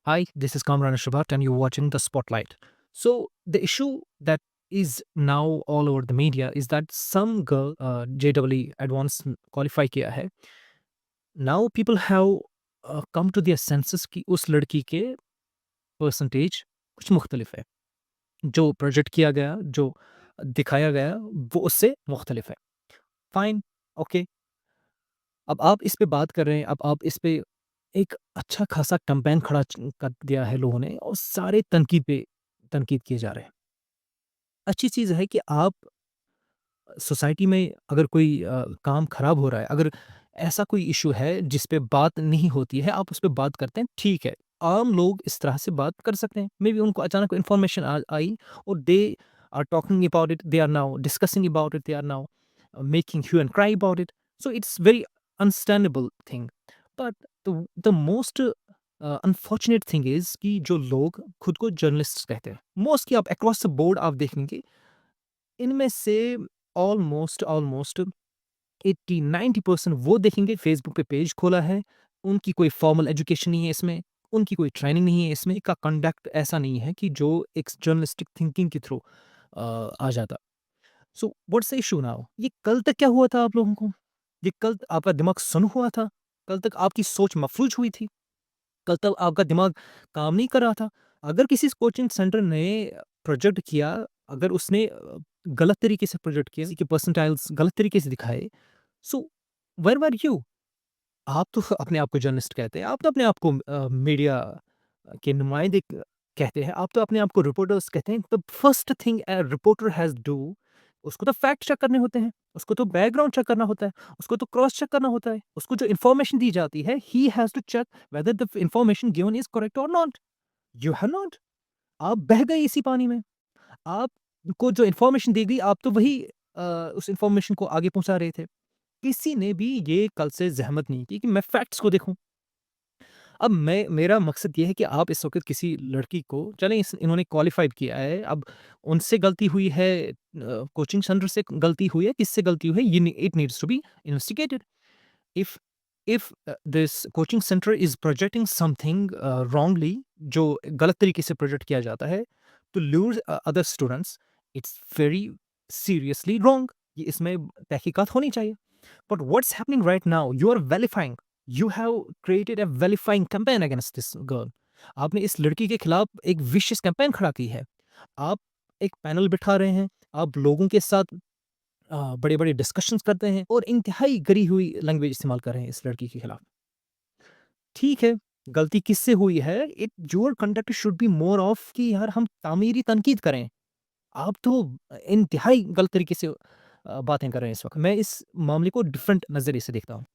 Hi, this is Kamran Ashrabat, and you're watching The Spotlight. So, the issue that is now all over the media is that some girl, JEE Advanced qualify किया है. Now people have come to their senses कि उस लड़की के percentage कुछ मुख्तलिफ है. जो प्रोजेक्ट किया गया, जो दिखाया गया, वो उससे मुख्तलिफ है. Fine, okay. अब आप इस पे बात कर रहे हैं, अब आप इस पे एक अच्छा खासा कैंपेन खड़ा कर दिया है लोगों ने और सारे तनकीद पे तनकीद किए जा रहे हैं। अच्छी चीज़ है कि आप सोसाइटी में अगर कोई काम खराब हो रहा है, अगर ऐसा कोई इश्यू है जिस पे बात नहीं होती है, आप उस पे बात करते हैं, ठीक है। आम लोग इस तरह से बात कर सकते हैं। मेबी उनको अचानक इन्फॉर्मेशन आई और they are talking about it, they are now discussing about it, they are now making hue and cry about it. So it's very understandable thing. But the most unfortunate thing is कि जो लोग खुद को journalists कहते हैं, mostly आप across the board आप देखेंगे, इनमें से ऑलमोस्ट ऑलमोस्ट 80-90% वो देखेंगे फेसबुक पे पेज खोला है, उनकी कोई फॉर्मल एजुकेशन नहीं है इसमें, उनकी कोई ट्रेनिंग नहीं है इसमें, का कंडक्ट ऐसा नहीं है कि जो एक जर्नलिस्टिक थिंकिंग के थ्रू आ जाता। So what's the issue now? ये कल तक क्या हुआ था आप लोगों को? ये कल आपका दिमाग सुन्न हुआ था? कल तक आपकी सोच मफलूज हुई थी? कल तक आपका दिमाग काम नहीं कर रहा था? अगर किसी कोचिंग सेंटर ने प्रोजेक्ट किया, अगर उसने गलत तरीके से प्रोजेक्ट किया, किसी के परसेंटाइल्स गलत तरीके से दिखाए, सो वेयर वर यू? आप तो अपने आप को जर्नलिस्ट कहते हैं, आप तो अपने आप को मीडिया के नुमाइंदे कहते हैं, आप तो अपने आप को रिपोर्टर्स कहते हैं। The first thing reporter has do, उसको तो फैक्ट चेक करने होते हैं, उसको तो बैकग्राउंड चेक करना होता है, उसको तो क्रॉस चेक करना होता है, उसको जो इन्फॉर्मेशन दी जाती है, he has to check whether the information given is correct और नॉट। You have not. आप बह गए इसी पानी में। आपको जो इन्फॉर्मेशन दी गई, आप तो वही उस इन्फॉर्मेशन को आगे पहुँचा रहे थे। किसी ने भी ये कल से ज़हमत नहीं की कि मैं फैक्ट्स को देखूँ। अब मैं मेरा मकसद ये है कि आप इस वक़्त किसी लड़की को चलें इन्होंने क्वालिफ़ाइड किया है, अब उनसे गलती हुई है, कोचिंग सेंटर से गलती हुई है, किससे गलती हुई है, ये it needs to be investigated. If this coaching centre is projecting something wrongly, जो गलत तरीके से प्रोजेक्ट किया जाता है, to lure other students, it's very seriously wrong. ये इसमें तहकीकात होनी चाहिए। But what's happening right now? You are vilifying. You have created a vilifying campaign against this girl. आपने इस लड़की के खिलाफ एक विशियस कैंपेन खड़ा की है। आप एक पैनल बिठा रहे हैं, आप लोगों के साथ बड़े-बड़े डिस्कशंस करते हैं और इंतहाई गरी हुई लैंग्वेज इस्तेमाल कर रहे हैं इस लड़की के खिलाफ। ठीक है, गलती किससे हुई है? It your conduct should be more of कि यार हम तामीरी तनकीद करें। आप तो इंतहाई गलत तरीके से बातें कर रहे हैं इस वक़्त। मैं इस मामले को डिफरेंट नज़रिए से देखता हूँ।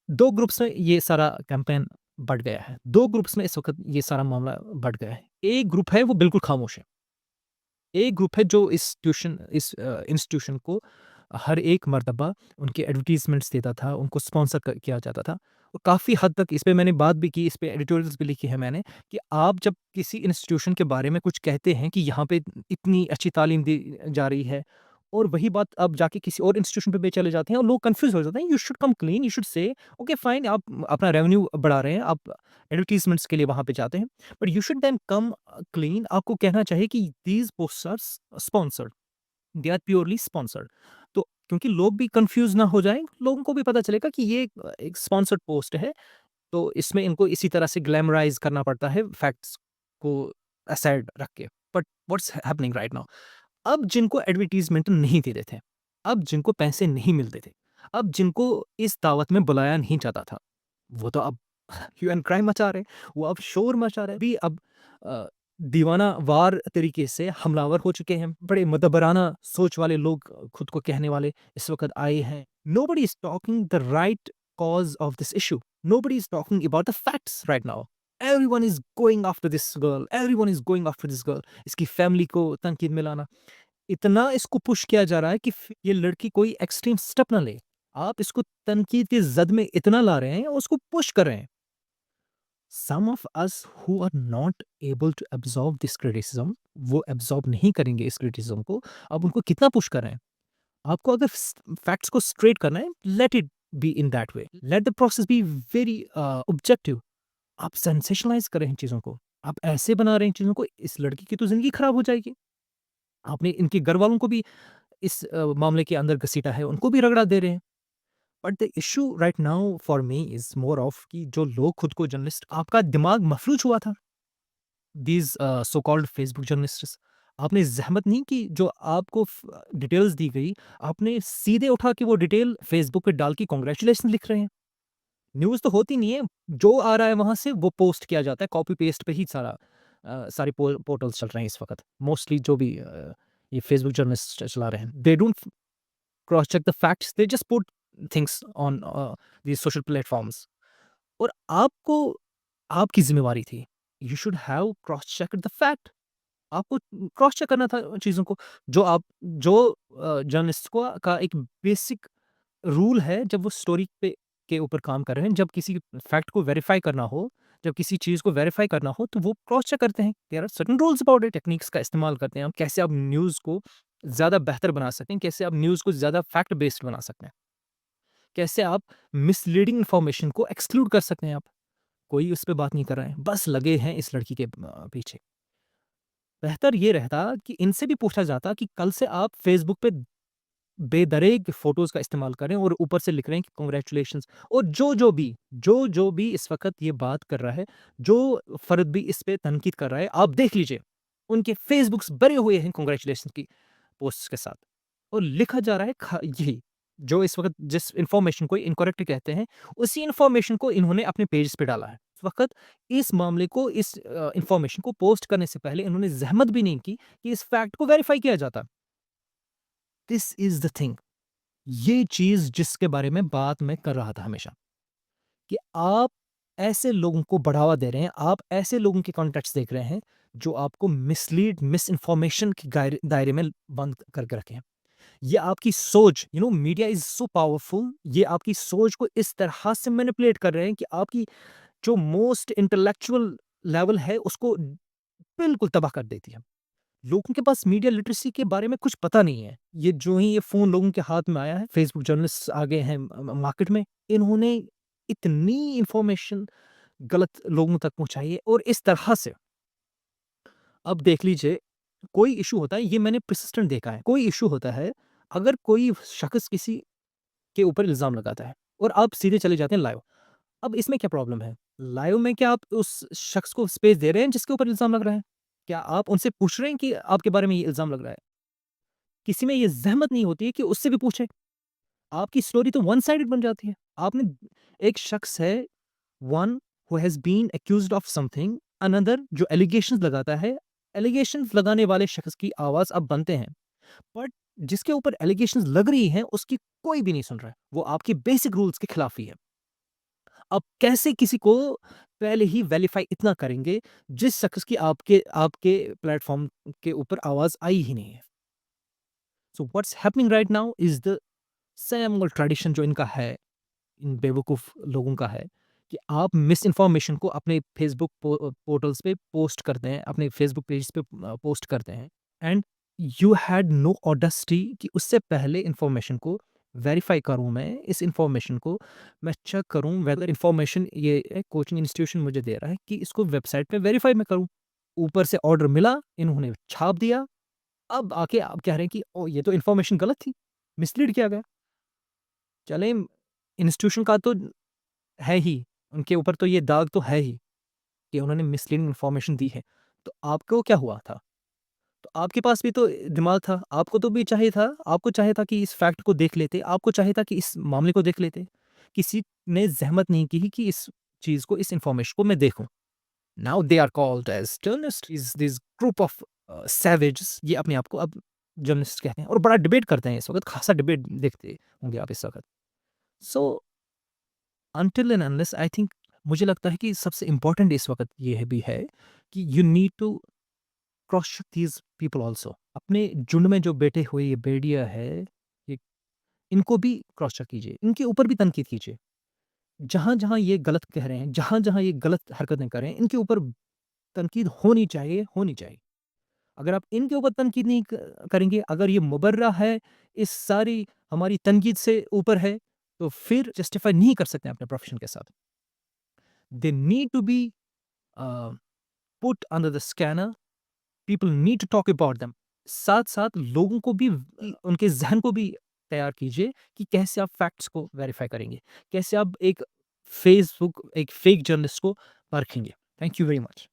2 ग्रुप्स में ये सारा कैंपेन बँट गया है। 2 ग्रुप्स में इस वक़्त ये सारा मामला बँट गया है। एक ग्रुप है वो बिल्कुल खामोश है। एक ग्रुप है जो इंस्टीट्यूशन को हर एक मर्तबा उनके एडवर्टाइज़मेंट्स देता था, उनको स्पॉन्सर क किया जाता था। और काफ़ी हद तक इस पे मैंने बात भी की, इस पे एडिटोरियल्स भी लिखी है मैंने कि आप जब किसी इंस्टीट्यूशन के बारे में कुछ कहते हैं कि यहाँ पे इतनी अच्छी तालीम दी जा रही है और वही बात आप जाके किसी और इंस्टीट्यूशन पे चले जाते हैं और लोग कन्फ्यूज़ हो जाते हैं। You should come clean, you should say okay fine, आप अपना रेवेन्यू बढ़ा रहे हैं, आप एडवर्टाइज़मेंट्स के लिए वहाँ पे जाते हैं। But you should then come clean, आपको कहना चाहिए कि these posts are sponsored, they are purely sponsored. तो क्योंकि लोग भी कन्फ्यूज़ ना हो जाएँ, लोगों को भी पता चलेगा कि ये एक स्पॉन्सर्ड पोस्ट है, तो इसमें इनको इसी तरह से ग्लैमराइज़ करना पड़ता है फैक्ट्स को असाइड रख के। But what's happening right now? अब जिनको एडवर्टाइज़मेंट नहीं देते थे, अब जिनको पैसे नहीं मिलते थे, अब जिनको इस दावत में बुलाया नहीं जाता था, वो तो अब ह्यू एंड क्राई मचा रहे हैं, वो अब शोर मचा रहे हैं। भी अब अ, दीवाना वार तरीके से हमलावर हो चुके हैं। बड़े मुदब्बराना सोच वाले लोग खुद को कहने वाले इस वक़्त आए हैं। Nobody is talking the right cause of this issue. Nobody is talking about the facts right now. Everyone is going after this girl. Everyone is going after this girl. इसकी फैमिली को तनकीद में लाना। इतना इसको पुश किया जा रहा है कि ये लड़की कोई एक्सट्रीम स्टेप ना ले। आप इसको तनकीद की ज़द में इतना ला रहे हैं और उसको पुश कर रहे हैं। Some of us who are not able to absorb this criticism, वो एब्ज़ॉर्ब नहीं करेंगे इस क्रिटिसिज़्म को। आप उनको कितना पुश कर रहे हैं? आपको अगर फैक्ट्स को स्ट्रेट करना है, let it be in that way. Let the process be very objective. आप सेंसेशनलाइज़ कर रहे हैं चीज़ों को। आप ऐसे बना रहे हैं चीज़ों को, इस लड़की की तो ज़िंदगी खराब हो जाएगी। आपने इनके घरवालों को भी इस मामले के अंदर घसीटा है, उनको भी रगड़ा दे रहे हैं। But the issue right now for me is more of कि जो लोग खुद को जर्नलिस्ट, आपका दिमाग मफलूज हुआ था। These so called Facebook journalists, आपने ज़हमत नहीं की, जो आपको डिटेल्स दी गई, आपने सीधे उठा के वो डिटेल फेसबुक पे डाल के कांग्रेचुलेशन लिख रहे हैं। न्यूज़ तो होती नहीं है, जो आ रहा है वहाँ से वो पोस्ट किया जाता है, कॉपी पेस्ट पे ही सारे पोर्टल्स चल रहे हैं इस वक़्त। मोस्टली जो भी ये फेसबुक जर्नलिस्ट चला रहे हैं, they don't cross check the facts, they just put things on these social platforms. और आपको, आपकी ज़िम्मेवारी थी, you should have cross checked the fact. आपको क्रॉस चेक करना था चीज़ों को। जो जर्नलिस्ट को का एक बेसिक रूल है, जब वो स्टोरी पे के ऊपर काम कर रहे हैं, जब किसी फैक्ट को वेरीफाई करना हो, जब किसी चीज़ को वेरीफाई करना हो, तो वो क्रॉस चेक करते हैं। There are certain rules about it, techniques का इस्तेमाल करते हैं हम, कैसे आप न्यूज़ को ज़्यादा बेहतर बना सकते हैं, कैसे आप न्यूज़ को ज़्यादा फैक्ट बेस्ड बना सकते हैं, कैसे आप मिसलीडिंग इन्फॉर्मेशन को एक्सक्लूड कर सकते हैं आप। कोई उस पे बात नहीं कर रहा है, बस लगे हैं इस लड़की के पीछे। बेहतर ये रहता कि इनसे भी पूछा जाता कि कल से आप फेसबुक पे बेदरेग फ़ोटोज़ का इस्तेमाल करें और ऊपर से लिख रहे हैं कि कांग्रेचुलेशंस। और जो-जो भी इस वक़्त ये बात कर रहा है, जो फ़र्द भी इस पे तनकीद कर रहा है, आप देख लीजिए, उनके फ़ेसबुक्स भरे हुए हैं कांग्रेचुलेशंस की पोस्ट्स के साथ। और लिखा जा रहा है यही, जो इस वक़्त जिस इन्फॉर्मेशन को इनकरेक्ट कहते हैं, उसी इन्फॉर्मेशन को इन्होंने अपने पेज पे डाला है। इस वक़्त इस मामले को, इस इन्फॉर्मेशन को पोस्ट करने से पहले इन्होंने ज़हमत भी नहीं की कि इस फैक्ट को वेरीफ़ाई किया जाता। This is the thing. ये चीज़ जिसके बारे में बात मैं कर रहा था हमेशा, कि आप ऐसे लोगों को बढ़ावा दे रहे हैं, आप ऐसे लोगों के कॉन्टेक्ट्स देख रहे हैं, जो आपको मिस इन्फॉर्मेशन के दायरे में बंद करके रखे हैं। ये आपकी सोच, मीडिया इज़ सो पावरफुल, ये आपकी सोच को इस तरह से मैनिपुलेट कर रहे हैं कि आपकी जो मोस्ट इंटेलेक्चुअल लेवल है, उसको बिल्कुल तबाह कर देती है। लोगों के पास मीडिया लिटरेसी के बारे में कुछ पता नहीं है। ये जो ही ये फ़ोन लोगों के हाथ में आया है, फेसबुक जर्नलिस्ट्स आ गए हैं मार्केट में, इन्होंने इतनी इन्फॉर्मेशन गलत लोगों तक पहुँचाई है। और इस तरह से अब देख लीजिए, कोई इश्यू होता है, ये मैंने पर्सिस्टेंट देखा है, कोई इश्यू होता है, अगर कोई शख़्स किसी के ऊपर इल्ज़ाम लगाता है और आप सीधे चले जाते हैं लाइव। अब इसमें क्या प्रॉब्लम है? लाइव में क्या आप उस शख़्स को स्पेस दे रहे हैं जिसके ऊपर इल्ज़ाम लग रहा है? क्या आप उनसे पूछ रहे हैं कि आपके बारे में ये इल्ज़ाम लग रहा है? किसी में ये ज़हमत नहीं होती है कि उससे भी पूछे। आपकी स्टोरी तो वन साइडेड बन जाती है। आपने, एक शख्स है, one who has been accused of something, another जो एलिगेशंस लगाता है, एलिगेशंस लगाने वाले शख्स की आवाज़ अब बनते हैं। बट जिसके ऊपर एलिगेशंस लग रही हैं, उसकी कोई भी नहीं सुन रहा है। वो आपके बेसिक रूल्स के खिलाफ ही है। अब कैसे किसी को पहले ही वेरीफाई इतना करेंगे, जिस शख्स की आपके आपके प्लेटफ़ॉर्म के ऊपर आवाज़ आई ही नहीं है। So what's happening right now is the same old tradition जो इनका है, इन बेवकूफ़ लोगों का है, कि आप मिस इन्फॉर्मेशन को अपने फेसबुक पोर्टल्स पे पोस्ट करते हैं, अपने फेसबुक पेज पे पोस्ट करते हैं, एंड यू हैड नो ऑडेस्टी कि उससे पहले इन्फॉर्मेशन को वेरीफाई करूँ मैं, इस इन्फॉर्मेशन को मैं चेक करूँ वेदर इन्फॉर्मेशन ये कोचिंग इंस्टीट्यूशन मुझे दे रहा है कि इसको वेबसाइट पे वेरीफाई मैं करूँ। ऊपर से ऑर्डर मिला, इन्होंने छाप दिया, अब आके आप कह रहे हैं कि ओह! ये तो इन्फॉर्मेशन गलत थी, मिसलीड किया गया। चलें, इंस्टीट्यूशन का तो है ही, उनके ऊपर तो ये दाग तो है ही कि उन्होंने मिसलीडिंग इन्फॉर्मेशन दी है। तो आपको क्या हुआ था? तो आपके पास भी तो दिमाग था, आपको तो भी चाहिए था, आपको चाहिए था कि इस फैक्ट को देख लेते, आपको चाहिए था कि इस मामले को देख लेते। किसी ने ज़हमत नहीं की कि इस चीज़ को, इस इन्फॉर्मेशन को मैं देखूँ। Now they are called as journalist, is this group of savages, ये अपने आप को अब जर्नलिस्ट कहते हैं और बड़ा डिबेट करते हैं इस वक़्त, खासा डिबेट देखते होंगे आप इस वक़्त। सो until and unless I think, मुझे लगता है कि सबसे इम्पोर्टेंट इस वक़्त ये है भी है कि you need to cross check these people also. अपने झुंड में जो बैठे हुए ये भेड़िया है, ये, इनको भी क्रॉस चेक कीजिए, इनके ऊपर भी तनकीद कीजिए। जहाँ-जहाँ ये गलत कह रहे हैं, जहाँ-जहाँ ये गलत हरकतें कर रहे हैं, इनके ऊपर तनकीद होनी चाहिए, होनी चाहिए। अगर आप इनके ऊपर तनकीद नहीं करेंगे, अगर ये मुबर्रा है, इस सारी हमारी तनकीद से ऊपर है, तो फिर जस्टिफाई नहीं कर सकते अपने प्रोफ़ेशन के साथ। They need to be put under the scanner, people need to talk about them. साथ-साथ लोगों को भी उनके ज़हन को भी तैयार कीजिए कि कैसे आप फैक्ट्स को वेरीफ़ाई करेंगे, कैसे आप एक फेक जर्नलिस्ट को परखेंगे। Thank you very much.